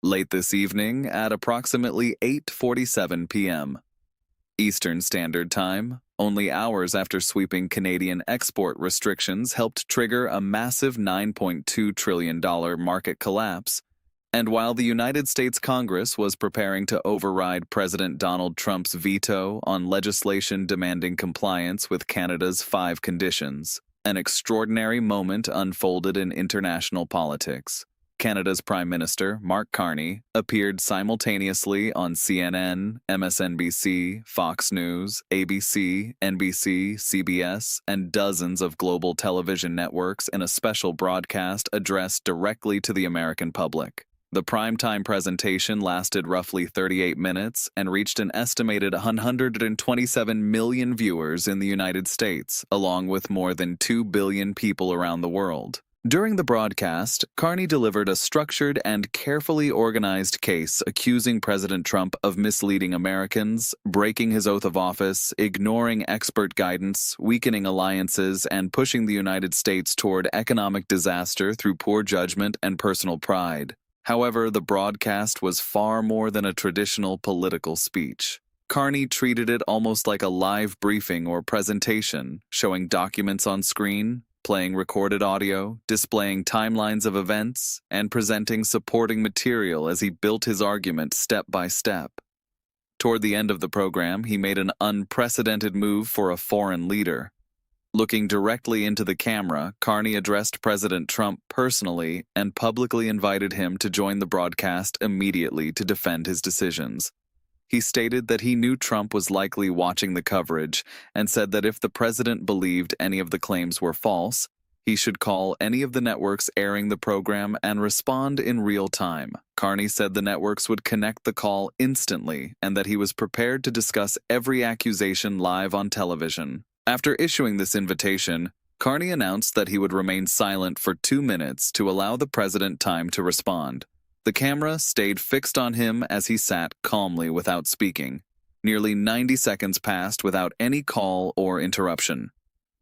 late this evening at approximately 8:47 p.m. Eastern Standard Time, only hours after sweeping Canadian export restrictions helped trigger a massive $9.2 trillion market collapse, and while the United States Congress was preparing to override President Donald Trump's veto on legislation demanding compliance with Canada's 5 conditions, an extraordinary moment unfolded in international politics. Canada's Prime Minister, Mark Carney, appeared simultaneously on CNN, MSNBC, Fox News, ABC, NBC, CBS, and dozens of global television networks in a special broadcast addressed directly to the American public. The primetime presentation lasted roughly 38 minutes and reached an estimated 127 million viewers in the United States, along with more than 2 billion people around the world. During the broadcast, Carney delivered a structured and carefully organized case accusing President Trump of misleading Americans, breaking his oath of office, ignoring expert guidance, weakening alliances, and pushing the United States toward economic disaster through poor judgment and personal pride. However, the broadcast was far more than a traditional political speech. Carney treated it almost like a live briefing or presentation, showing documents on screen, playing recorded audio, displaying timelines of events, and presenting supporting material as he built his argument step by step. Toward the end of the program, he made an unprecedented move for a foreign leader. Looking directly into the camera, Carney addressed President Trump personally and publicly invited him to join the broadcast immediately to defend his decisions. He stated that he knew Trump was likely watching the coverage and said that if the president believed any of the claims were false, he should call any of the networks airing the program and respond in real time. Carney said the networks would connect the call instantly and that he was prepared to discuss every accusation live on television. After issuing this invitation, Carney announced that he would remain silent for 2 minutes to allow the president time to respond. The camera stayed fixed on him as he sat calmly without speaking. Nearly 90 seconds passed without any call or interruption.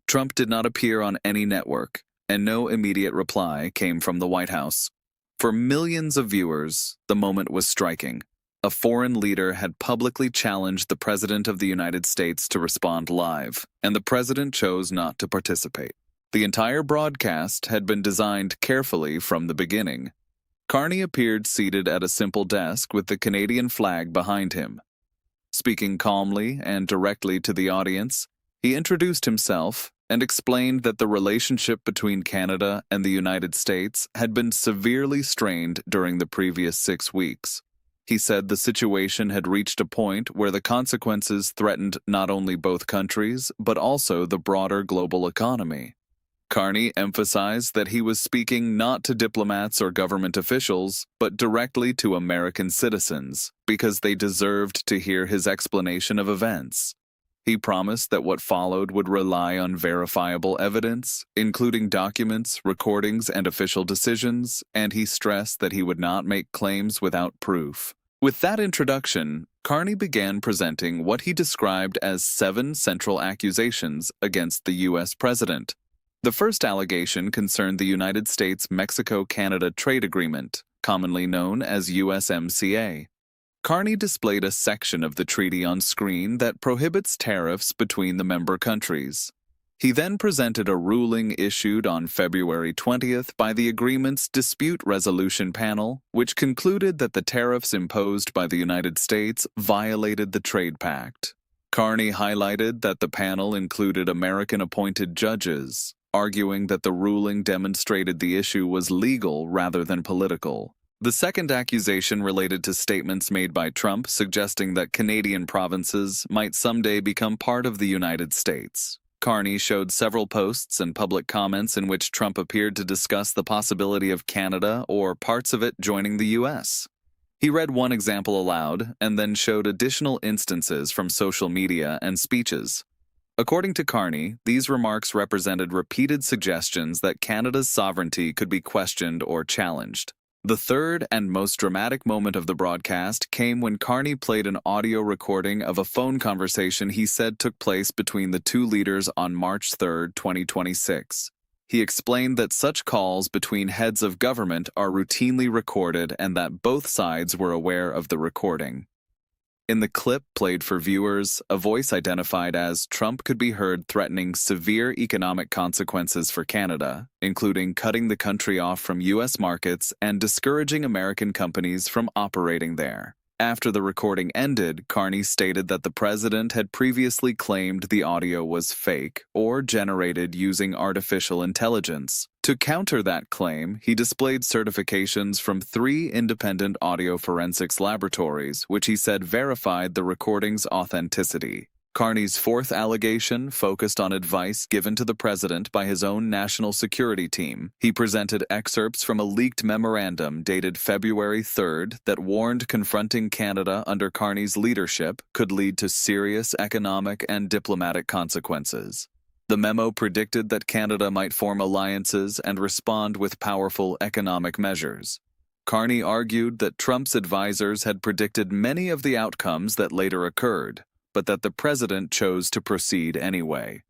Trump did not appear on any network, and no immediate reply came from the White House. For millions of viewers, the moment was striking. A foreign leader had publicly challenged the President of the United States to respond live, and the President chose not to participate. The entire broadcast had been designed carefully from the beginning. Carney appeared seated at a simple desk with the Canadian flag behind him. Speaking calmly and directly to the audience, he introduced himself and explained that the relationship between Canada and the United States had been severely strained during the previous 6 weeks. He said the situation had reached a point where the consequences threatened not only both countries, but also the broader global economy. Carney emphasized that he was speaking not to diplomats or government officials, but directly to American citizens, because they deserved to hear his explanation of events. He promised that what followed would rely on verifiable evidence, including documents, recordings, and official decisions, and he stressed that he would not make claims without proof. With that introduction, Carney began presenting what he described as 7 central accusations against the U.S. president. The first allegation concerned the United States-Mexico-Canada Trade Agreement, commonly known as USMCA. Carney displayed a section of the treaty on screen that prohibits tariffs between the member countries. He then presented a ruling issued on February 20th by the agreement's Dispute Resolution Panel, which concluded that the tariffs imposed by the United States violated the trade pact. Carney highlighted that the panel included American-appointed judges, arguing that the ruling demonstrated the issue was legal rather than political. The second accusation related to statements made by Trump suggesting that Canadian provinces might someday become part of the United States. Carney showed several posts and public comments in which Trump appeared to discuss the possibility of Canada or parts of it joining the U.S. He read one example aloud and then showed additional instances from social media and speeches. According to Carney, these remarks represented repeated suggestions that Canada's sovereignty could be questioned or challenged. The third and most dramatic moment of the broadcast came when Carney played an audio recording of a phone conversation he said took place between the two leaders on March 3, 2026. He explained that such calls between heads of government are routinely recorded and that both sides were aware of the recording. In the clip played for viewers, a voice identified as Trump could be heard threatening severe economic consequences for Canada, including cutting the country off from U.S. markets and discouraging American companies from operating there. After the recording ended, Carney stated that the president had previously claimed the audio was fake or generated using artificial intelligence. To counter that claim, he displayed certifications from 3 independent audio forensics laboratories, which he said verified the recording's authenticity. Carney's fourth allegation focused on advice given to the president by his own national security team. He presented excerpts from a leaked memorandum dated February 3rd that warned confronting Canada under Carney's leadership could lead to serious economic and diplomatic consequences. The memo predicted that Canada might form alliances and respond with powerful economic measures. Carney argued that Trump's advisors had predicted many of the outcomes that later occurred, but that the president chose to proceed anyway.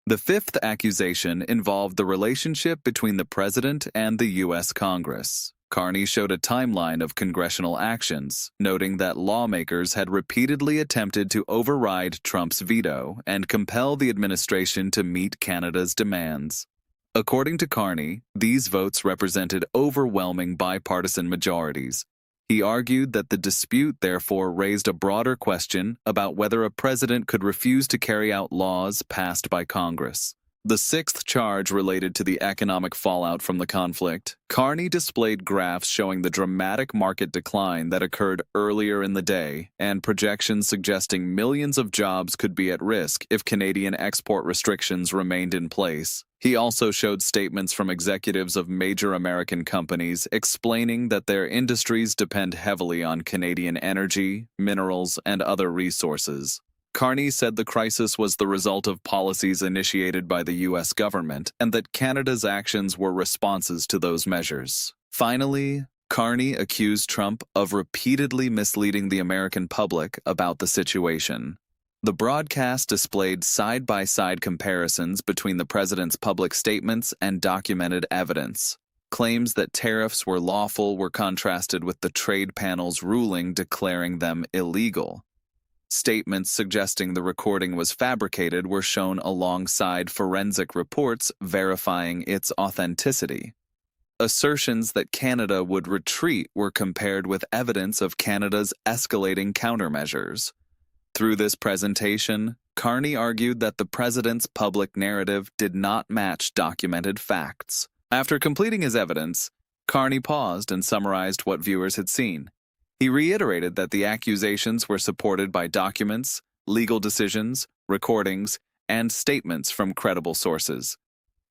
The fifth accusation involved the relationship between the president and the U.S. Congress. Carney showed a timeline of congressional actions, noting that lawmakers had repeatedly attempted to override Trump's veto and compel the administration to meet Canada's demands. According to Carney, these votes represented overwhelming bipartisan majorities. He argued that the dispute therefore raised a broader question about whether a president could refuse to carry out laws passed by Congress. The sixth charge related to the economic fallout from the conflict. Carney displayed graphs showing the dramatic market decline that occurred earlier in the day and projections suggesting millions of jobs could be at risk if Canadian export restrictions remained in place. He also showed statements from executives of major American companies explaining that their industries depend heavily on Canadian energy, minerals, and other resources. Carney said the crisis was the result of policies initiated by the U.S. government and that Canada's actions were responses to those measures. Finally, Carney accused Trump of repeatedly misleading the American public about the situation. The broadcast displayed side-by-side comparisons between the president's public statements and documented evidence. Claims that tariffs were lawful were contrasted with the trade panel's ruling declaring them illegal. Statements suggesting the recording was fabricated were shown alongside forensic reports verifying its authenticity. Assertions that Canada would retreat were compared with evidence of Canada's escalating countermeasures. Through this presentation, Carney argued that the president's public narrative did not match documented facts. After completing his evidence, Carney paused and summarized what viewers had seen. He reiterated that the accusations were supported by documents, legal decisions, recordings, and statements from credible sources.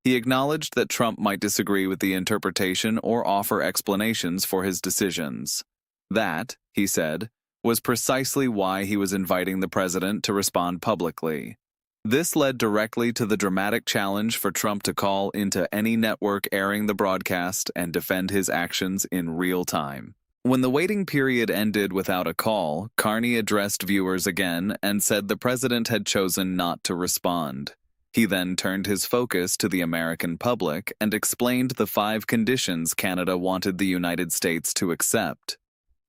He acknowledged that Trump might disagree with the interpretation or offer explanations for his decisions. That, he said, was precisely why he was inviting the president to respond publicly. This led directly to the dramatic challenge for Trump to call into any network airing the broadcast and defend his actions in real time. When the waiting period ended without a call, Carney addressed viewers again and said the president had chosen not to respond. He then turned his focus to the American public and explained the 5 conditions Canada wanted the United States to accept.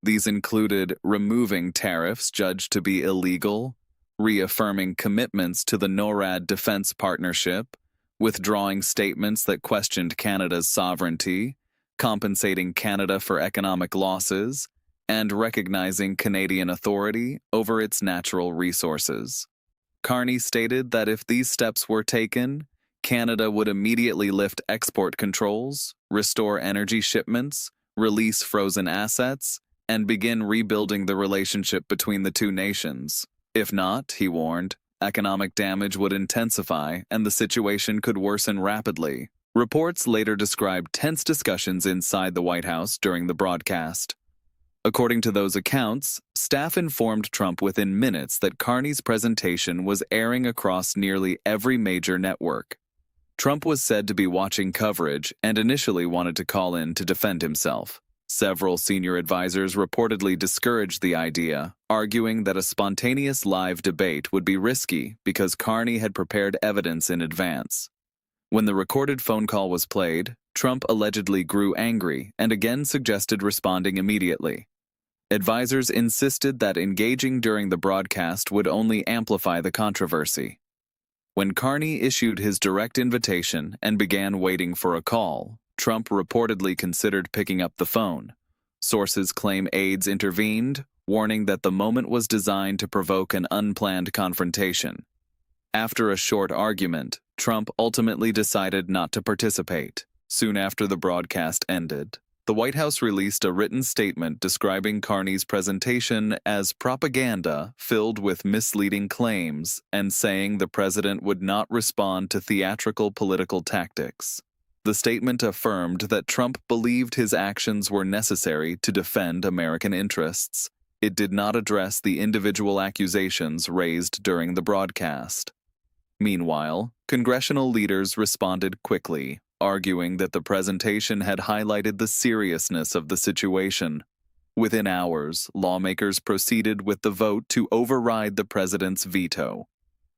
These included removing tariffs judged to be illegal, reaffirming commitments to the NORAD defense partnership, withdrawing statements that questioned Canada's sovereignty, compensating Canada for economic losses, and recognizing Canadian authority over its natural resources. Carney stated that if these steps were taken, Canada would immediately lift export controls, restore energy shipments, release frozen assets, and begin rebuilding the relationship between the two nations. If not, he warned, economic damage would intensify and the situation could worsen rapidly. Reports later described tense discussions inside the White House during the broadcast. According to those accounts, staff informed Trump within minutes that Carney's presentation was airing across nearly every major network. Trump was said to be watching coverage and initially wanted to call in to defend himself. Several senior advisors reportedly discouraged the idea, arguing that a spontaneous live debate would be risky because Carney had prepared evidence in advance. When the recorded phone call was played, Trump allegedly grew angry and again suggested responding immediately. Advisors insisted that engaging during the broadcast would only amplify the controversy. When Carney issued his direct invitation and began waiting for a call, Trump reportedly considered picking up the phone. Sources claim aides intervened, warning that the moment was designed to provoke an unplanned confrontation. After a short argument, Trump ultimately decided not to participate. Soon after the broadcast ended, the White House released a written statement describing Carney's presentation as propaganda filled with misleading claims and saying the president would not respond to theatrical political tactics. The statement affirmed that Trump believed his actions were necessary to defend American interests. It did not address the individual accusations raised during the broadcast. Meanwhile, congressional leaders responded quickly, arguing that the presentation had highlighted the seriousness of the situation. Within hours, lawmakers proceeded with the vote to override the president's veto.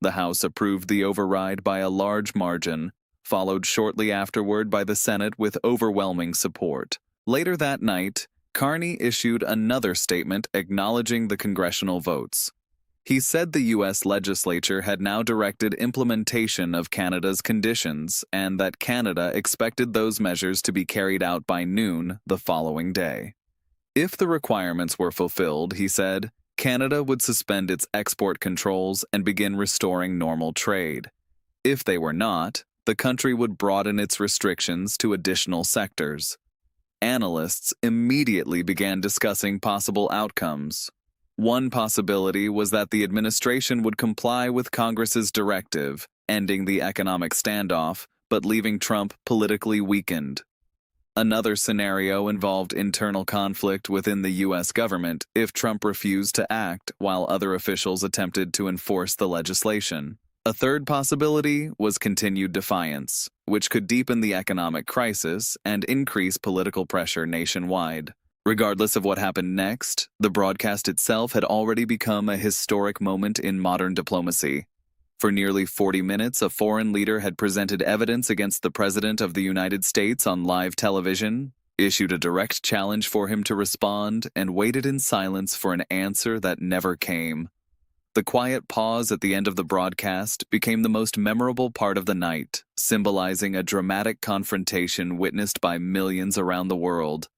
The House approved the override by a large margin, followed shortly afterward by the Senate with overwhelming support. Later that night, Carney issued another statement acknowledging the congressional votes. He said the U.S. legislature had now directed implementation of Canada's conditions and that Canada expected those measures to be carried out by noon the following day. If the requirements were fulfilled, he said, Canada would suspend its export controls and begin restoring normal trade. If they were not, the country would broaden its restrictions to additional sectors. Analysts immediately began discussing possible outcomes. One possibility was that the administration would comply with Congress's directive, ending the economic standoff, but leaving Trump politically weakened. Another scenario involved internal conflict within the U.S. government if Trump refused to act while other officials attempted to enforce the legislation. A third possibility was continued defiance, which could deepen the economic crisis and increase political pressure nationwide. Regardless of what happened next, the broadcast itself had already become a historic moment in modern diplomacy. For nearly 40 minutes, a foreign leader had presented evidence against the President of the United States on live television, issued a direct challenge for him to respond, and waited in silence for an answer that never came. The quiet pause at the end of the broadcast became the most memorable part of the night, symbolizing a dramatic confrontation witnessed by millions around the world.